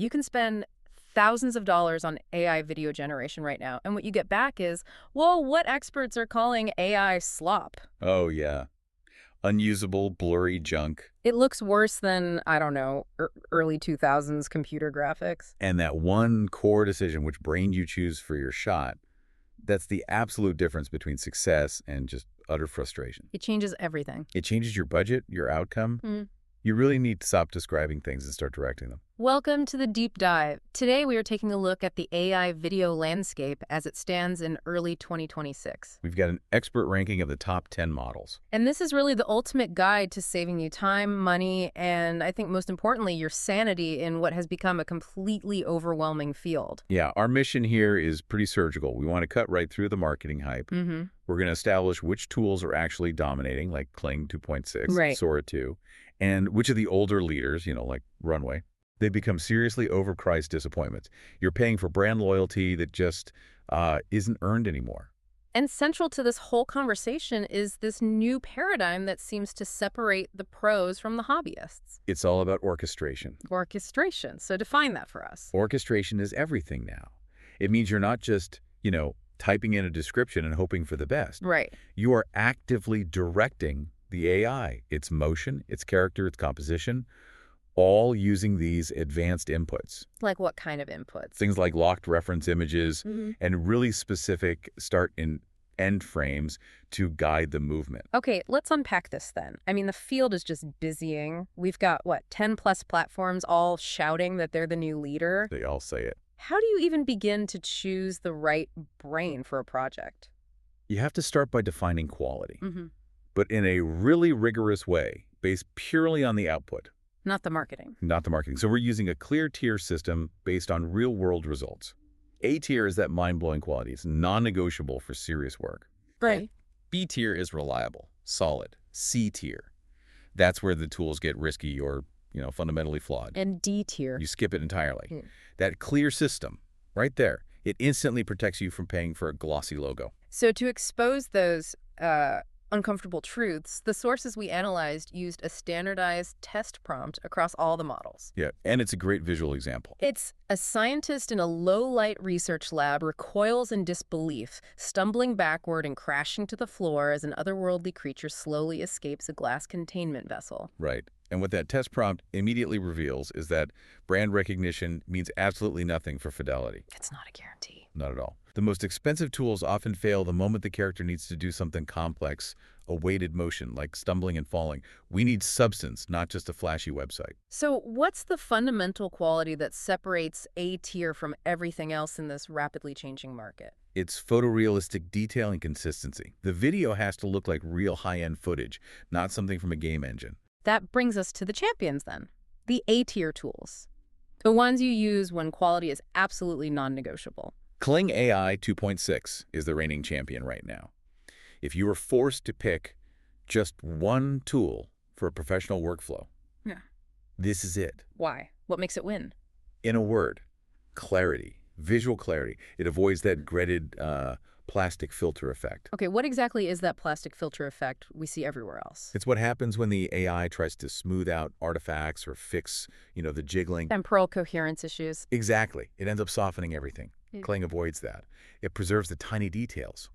You can spend thousands of dollars on AI video generation right now, and what you get back is, well, what experts are calling AI slop. Oh, yeah. Unusable, blurry junk. It looks worse than, I don't know, early 2000s computer graphics. And that one core decision, which brain you choose for your shot, that's the absolute difference between success and just utter frustration. It changes everything. It changes your budget, your outcome. Mm. You really need to stop describing things and start directing them. Welcome to the deep dive. Today we are taking a look at the AI video landscape as it stands in early 2026. We've got an expert ranking of the top 10 models. And this is really the ultimate guide to saving you time, money, and I think most importantly, your sanity in what has become a completely overwhelming field. Yeah, our mission here is pretty surgical. We want to cut right through the marketing hype. Mm-hmm. We're going to establish which tools are actually dominating, like Kling 2.6, Right. Sora 2, and which of the older leaders, like Runway, they become seriously overpriced disappointments. You're paying for brand loyalty that just isn't earned anymore. And central to this whole conversation is this new paradigm that seems to separate the pros from the hobbyists. It's all about orchestration. Orchestration. So define that for us. Orchestration is everything now. It means you're not just, typing in a description and hoping for the best. Right. You are actively directing the AI, its motion, its character, its composition, all using these advanced inputs. Like what kind of inputs? Things like locked reference images and really specific start and end frames to guide the movement. Okay, let's unpack this then. I mean, the field is just busying. We've got, 10 plus platforms all shouting that they're the new leader. They all say it. How do you even begin to choose the right brain for a project? You have to start by defining quality, Mm-hmm. but in a really rigorous way, based purely on the output. Not the marketing. Not the marketing. So we're using a clear tier system based on real-world results. A tier is that mind-blowing quality. It's non-negotiable for serious work. Right. B tier is reliable, solid. C tier, that's where the tools get risky or, fundamentally flawed. And D tier. You skip it entirely. That clear system, right there, it instantly protects you from paying for a glossy logo. So to expose those uncomfortable truths, the sources we analyzed used a standardized test prompt across all the models. Yeah, and it's a great visual example. It's a scientist in a low-light research lab recoils in disbelief, stumbling backward and crashing to the floor as an otherworldly creature slowly escapes a glass containment vessel. Right. And what that test prompt immediately reveals is that brand recognition means absolutely nothing for fidelity. It's not a guarantee. Not at all. The most expensive tools often fail the moment the character needs to do something complex, a weighted motion, like stumbling and falling. We need substance, not just a flashy website. So what's the fundamental quality that separates A tier from everything else in this rapidly changing market? It's photorealistic detail and consistency. The video has to look like real high-end footage, not something from a game engine. That brings us to the champions then, the A tier tools. The ones you use when quality is absolutely non-negotiable. Kling AI 2.6 is the reigning champion right now. If you were forced to pick just one tool for a professional workflow, this is it. Why? What makes it win? In a word, clarity, visual clarity. It avoids that dreaded plastic filter effect. Okay, what exactly is that plastic filter effect we see everywhere else? It's what happens when the AI tries to smooth out artifacts or fix, the jiggling. Temporal coherence issues. Exactly. It ends up softening everything. Kling avoids that. It preserves the tiny details.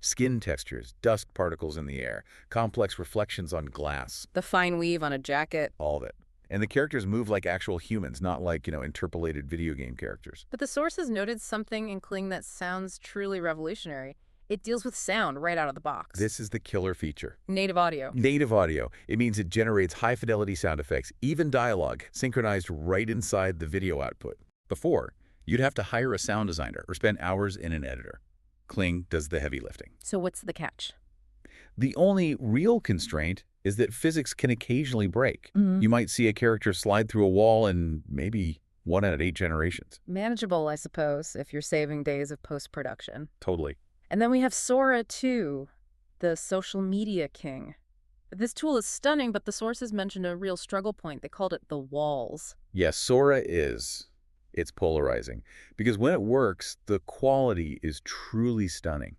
Skin textures, dust particles in the air, complex reflections on glass. The fine weave on a jacket. All of it. And the characters move like actual humans, not like, interpolated video game characters. But the sources noted something in Kling that sounds truly revolutionary. It deals with sound right out of the box. This is the killer feature. Native audio. Native audio. It means it generates high-fidelity sound effects, even dialogue, synchronized right inside the video output. Before, you'd have to hire a sound designer or spend hours in an editor. Kling does the heavy lifting. So what's the catch? The only real constraint is that physics can occasionally break. You might see a character slide through a wall in maybe 1 out of 8 generations. Manageable, I suppose, if you're saving days of post-production. Totally. And then we have Sora 2, the social media king. This tool is stunning, but the sources mentioned a real struggle point. They called it the walls. Yes, Sora is. It's polarizing. Because when it works, the quality is truly stunning.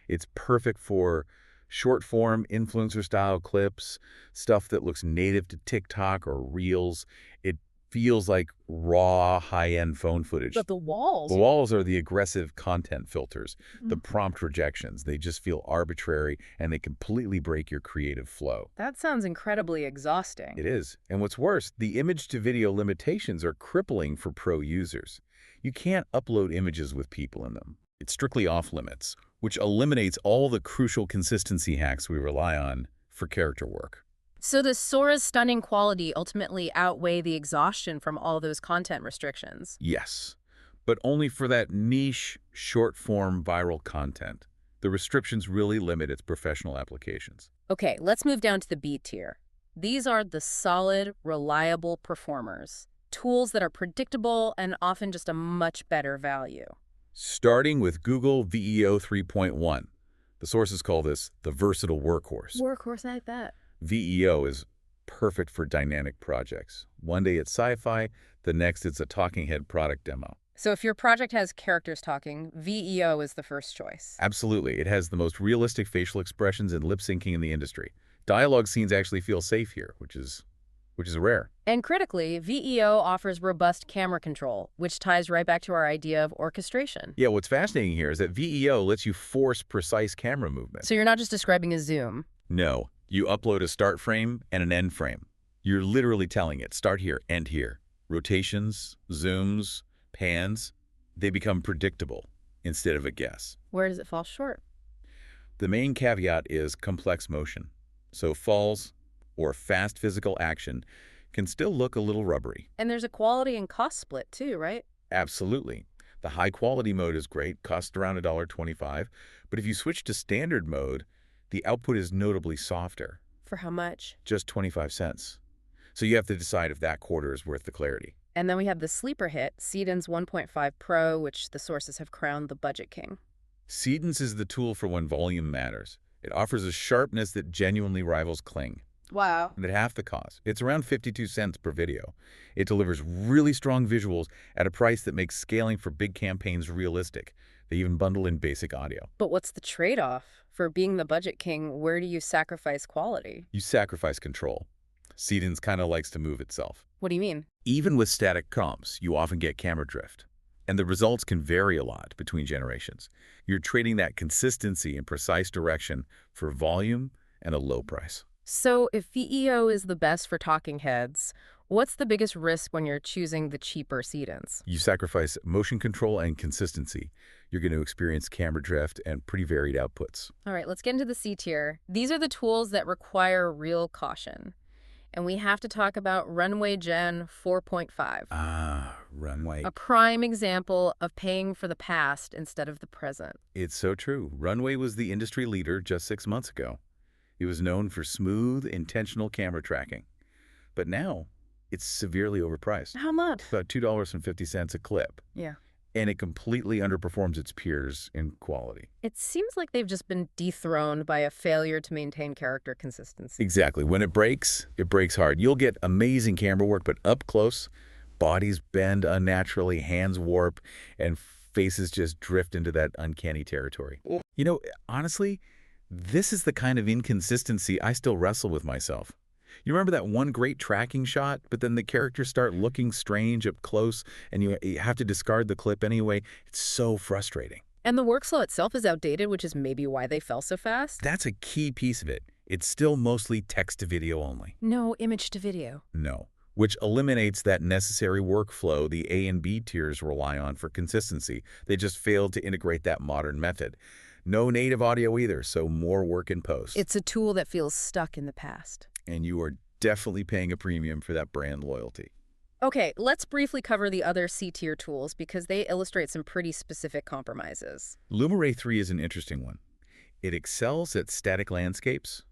It's perfect for short-form, influencer-style clips, stuff that looks native to TikTok or Reels. It Feels like raw, high-end phone footage. But the walls. The walls are the aggressive content filters, the Mm. prompt rejections. They just feel arbitrary, and they completely break your creative flow. That sounds incredibly exhausting. It is. And what's worse, the image-to-video limitations are crippling for pro users. You can't upload images with people in them. It's strictly off-limits, which eliminates all the crucial consistency hacks we rely on for character work. So does Sora's stunning quality ultimately outweigh the exhaustion from all those content restrictions? Yes, but only for that niche, short-form viral content. The restrictions really limit its professional applications. Okay, let's move down to the B tier. These are the solid, reliable performers. Tools that are predictable and often just a much better value. Starting with Google VEO 3.1. The sources call this the versatile workhorse. Workhorse like that. VEO is perfect for dynamic projects. One day it's sci-fi, the next it's a talking head product demo. So if your project has characters talking, VEO is the first choice. Absolutely. It has the most realistic facial expressions and lip syncing in the industry. Dialogue scenes actually feel safe here, which is rare. And critically, VEO offers robust camera control, which ties right back to our idea of orchestration. Yeah, what's fascinating here is that VEO lets you force precise camera movement. So you're not just describing a zoom. No, you upload a start frame and an end frame. You're literally telling it, start here, end here. Rotations, zooms, pans, they become predictable instead of a guess. Where does it fall short? The main caveat is complex motion. So falls or fast physical action can still look a little rubbery. And there's a quality and cost split too, right? Absolutely. The high quality mode is great, costs around $1.25, but if you switch to standard mode, the output is notably softer, For how much? just 25 cents. So you have to decide if that quarter is worth the clarity. And then we have the sleeper hit, Ceden's 1.5 Pro, which the sources have crowned the budget king. Ceden's is the tool for when volume matters. It offers a sharpness that genuinely rivals Kling. Wow. And at half the cost. It's around 52 cents per video. It delivers really strong visuals at a price that makes scaling for big campaigns realistic. They even bundle in basic audio. But what's the trade-off? For being the budget king, where do you sacrifice quality? You sacrifice control. Ceden's kind of likes to move itself. What do you mean? Even with static comps, you often get camera drift. And the results can vary a lot between generations. You're trading that consistency and precise direction for volume and a low price. So if VEO is the best for talking heads, what's the biggest risk when you're choosing the cheaper Cedens? You sacrifice motion control and consistency. You're going to experience camera drift and pretty varied outputs. All right, let's get into the C tier. These are the tools that require real caution. And we have to talk about Runway Gen 4.5. Runway. A prime example of paying for the past instead of the present. It's so true. Runway was the industry leader just 6 months ago. It was known for smooth, intentional camera tracking. But now, it's severely overpriced. How much? About $2.50 a clip. Yeah. And it completely underperforms its peers in quality. It seems like they've just been dethroned by a failure to maintain character consistency. Exactly. When it breaks hard. You'll get amazing camera work, but up close, bodies bend unnaturally, hands warp, and faces just drift into that uncanny territory. You know, honestly, this is the kind of inconsistency I still wrestle with myself. You remember that one great tracking shot, but then the characters start looking strange up close, and you have to discard the clip anyway? It's so frustrating. And the workflow itself is outdated, which is maybe why they fell so fast. That's a key piece of it. It's still mostly text to video only. No image to video. No. Which eliminates that necessary workflow the A and B tiers rely on for consistency. They just failed to integrate that modern method. No native audio either, so more work in post. It's a tool that feels stuck in the past. And you are definitely paying a premium for that brand loyalty. Okay, let's briefly cover the other C-tier tools because they illustrate some pretty specific compromises. Lumaray 3 is an interesting one. It excels at static landscapes,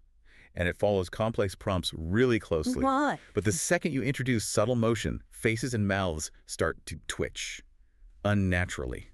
and it follows complex prompts really closely. Why? But the second you introduce subtle motion, faces and mouths start to twitch unnaturally.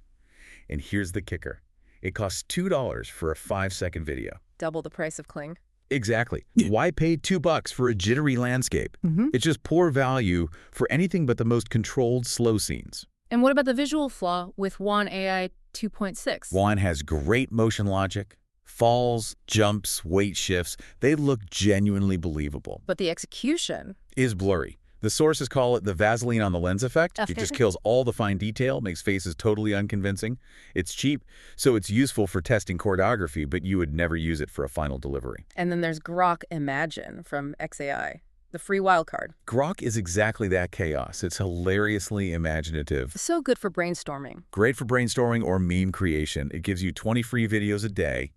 And here's the kicker. It costs $2 for a 5-second video. Double the price of Kling. Exactly. Why pay $2 for a jittery landscape? Mm-hmm. It's just poor value for anything but the most controlled slow scenes. And what about the visual flaw with Wan AI 2.6? Wan has great motion logic. Falls, jumps, weight shifts, they look genuinely believable. But the execution? Is blurry. The sources call it the Vaseline on the lens effect. It Okay. just kills all the fine detail, makes faces totally unconvincing. It's cheap, so it's useful for testing choreography, but you would never use it for a final delivery. And then there's Grok Imagine from XAI, the free wildcard. Grok is exactly that chaos. It's hilariously imaginative. So good for brainstorming. Great for brainstorming or meme creation. It gives you 20 free videos a day,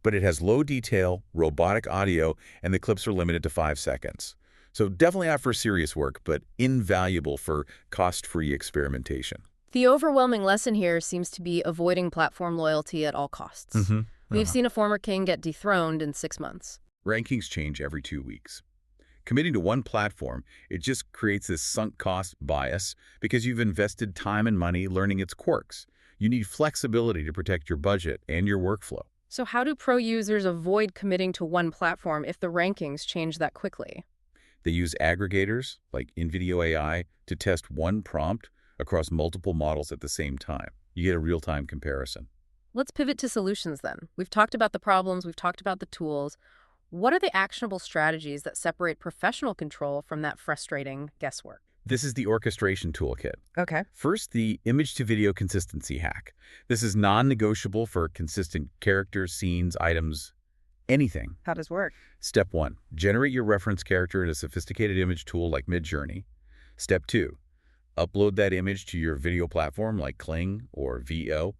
but it has low detail, robotic audio, and the clips are limited to 5 seconds. So definitely not for serious work, but invaluable for cost-free experimentation. The overwhelming lesson here seems to be avoiding platform loyalty at all costs. We've seen a former king get dethroned in 6 months. Rankings change every 2 weeks. Committing to one platform, it just creates this sunk cost bias because you've invested time and money learning its quirks. You need flexibility to protect your budget and your workflow. So how do pro users avoid committing to one platform if the rankings change that quickly? They use aggregators, like InVideo AI, to test one prompt across multiple models at the same time. You get a real-time comparison. Let's pivot to solutions then. We've talked about the problems, we've talked about the tools. What are the actionable strategies that separate professional control from that frustrating guesswork? This is the orchestration toolkit. Okay. First, the image-to-video consistency hack. This is non-negotiable for consistent characters, scenes, items, anything. How does it work? Step 1. Generate your reference character in a sophisticated image tool like Midjourney. Step 2. Upload that image to your video platform like Kling or VO.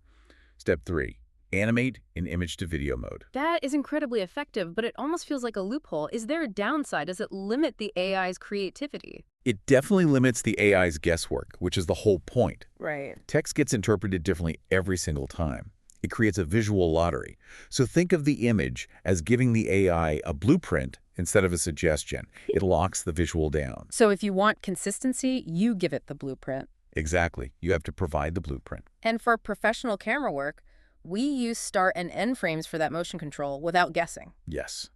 Step 3. Animate in image-to-video mode. That is incredibly effective, but it almost feels like a loophole. Is there a downside? Does it limit the AI's creativity? It definitely limits the AI's guesswork, which is the whole point. Right. Text gets interpreted differently every single time. It creates a visual lottery. So think of the image as giving the AI a blueprint instead of a suggestion. It locks the visual down. So if you want consistency, you give it the blueprint. Exactly. You have to provide the blueprint. And for professional camera work, we use start and end frames for that motion control without guessing. Yes.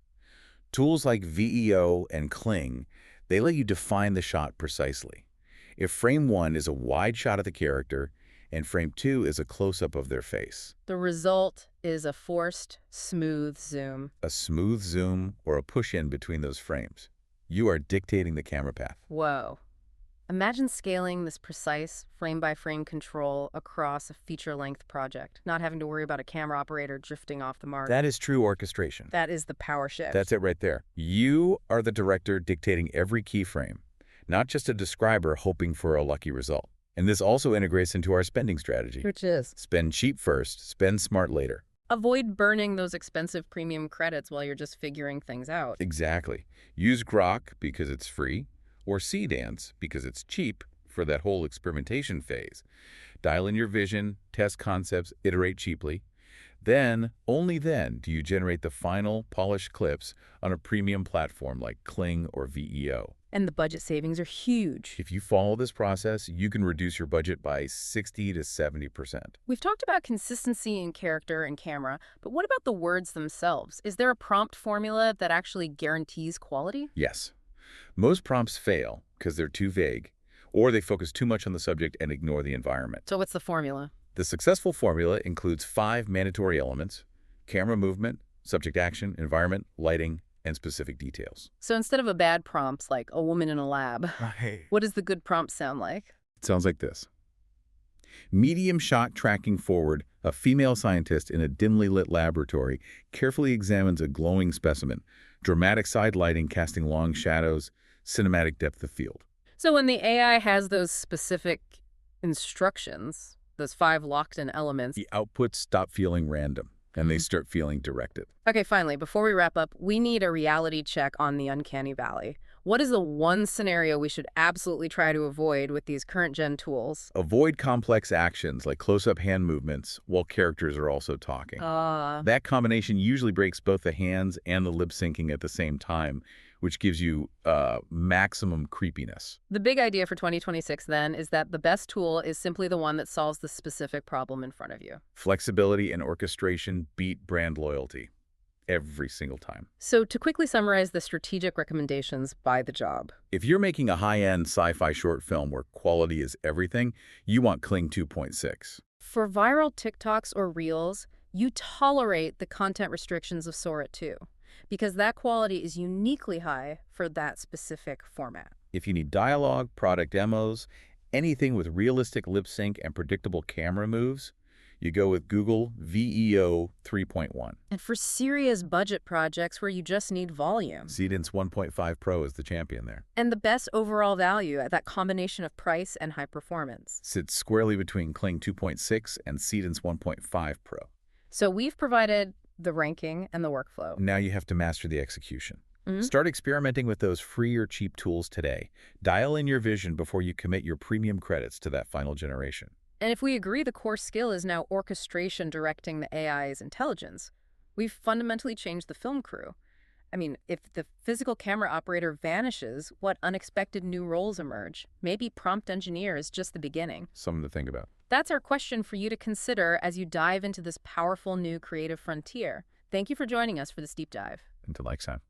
Tools like VEO and Kling, they let you define the shot precisely. If frame 1 is a wide shot of the character and frame 2 is a close-up of their face, The result is a forced, smooth zoom. a smooth zoom or a push-in between those frames, you are dictating the camera path. Whoa. Imagine scaling this precise frame-by-frame control across a feature-length project, not having to worry about a camera operator drifting off the mark. That is true orchestration. That is the power shift. That's it right there. You are the director dictating every keyframe, not just a describer hoping for a lucky result. And this also integrates into our spending strategy. Which is? Spend cheap first, spend smart later. Avoid burning those expensive premium credits while you're just figuring things out. Exactly. Use Grok because it's free, or Dance because it's cheap for that whole experimentation phase. Dial in your vision, test concepts, iterate cheaply. Then, only then, do you generate the final polished clips on a premium platform like Kling or VEO. And the budget savings are huge. If you follow this process, you can reduce your budget by 60 to 70%. We've talked about consistency in character and camera, but what about the words themselves? Is there a prompt formula that actually guarantees quality? Yes. Most prompts fail because they're too vague, or they focus too much on the subject and ignore the environment. So what's the formula? The successful formula includes 5 mandatory elements: camera movement, subject action, environment, lighting, and specific details. So instead of a bad prompt like a woman in a lab, what does the good prompt sound like? It sounds like this. Medium shot tracking forward, a female scientist in a dimly lit laboratory carefully examines a glowing specimen. Dramatic side lighting casting long shadows, cinematic depth of field. So when the AI has those specific instructions, those 5 locked-in elements. The outputs stop feeling random, and they start feeling directed. Okay, finally, before we wrap up, we need a reality check on the uncanny valley. What is the one scenario we should absolutely try to avoid with these current-gen tools? Avoid complex actions like close-up hand movements while characters are also talking. That combination usually breaks both the hands and the lip syncing at the same time, which gives you maximum creepiness. The big idea for 2026, then, is that the best tool is simply the one that solves the specific problem in front of you. Flexibility and orchestration beat brand loyalty every single time. So to quickly summarize the strategic recommendations by the job. If you're making a high-end sci-fi short film where quality is everything, you want Kling 2.6. For viral TikToks or Reels, you tolerate the content restrictions of Sora 2, because that quality is uniquely high for that specific format. If you need dialogue, product demos, anything with realistic lip sync and predictable camera moves, you go with Google VEO 3.1. And for serious budget projects where you just need volume. Seedance 1.5 Pro is the champion there. And the best overall value at that combination of price and high performance. Sits squarely between Kling 2.6 and Seedance 1.5 Pro. So we've provided the ranking and the workflow. Now you have to master the execution. Mhm. Start experimenting with those free or cheap tools today. Dial in your vision before you commit your premium credits to that final generation. And if we agree the core skill is now orchestration directing the AI's intelligence, we've fundamentally changed the film crew. I mean, if the physical camera operator vanishes, what unexpected new roles emerge? Maybe prompt engineer is just the beginning. Something to think about. That's our question for you to consider as you dive into this powerful new creative frontier. Thank you for joining us for this deep dive. Until next time.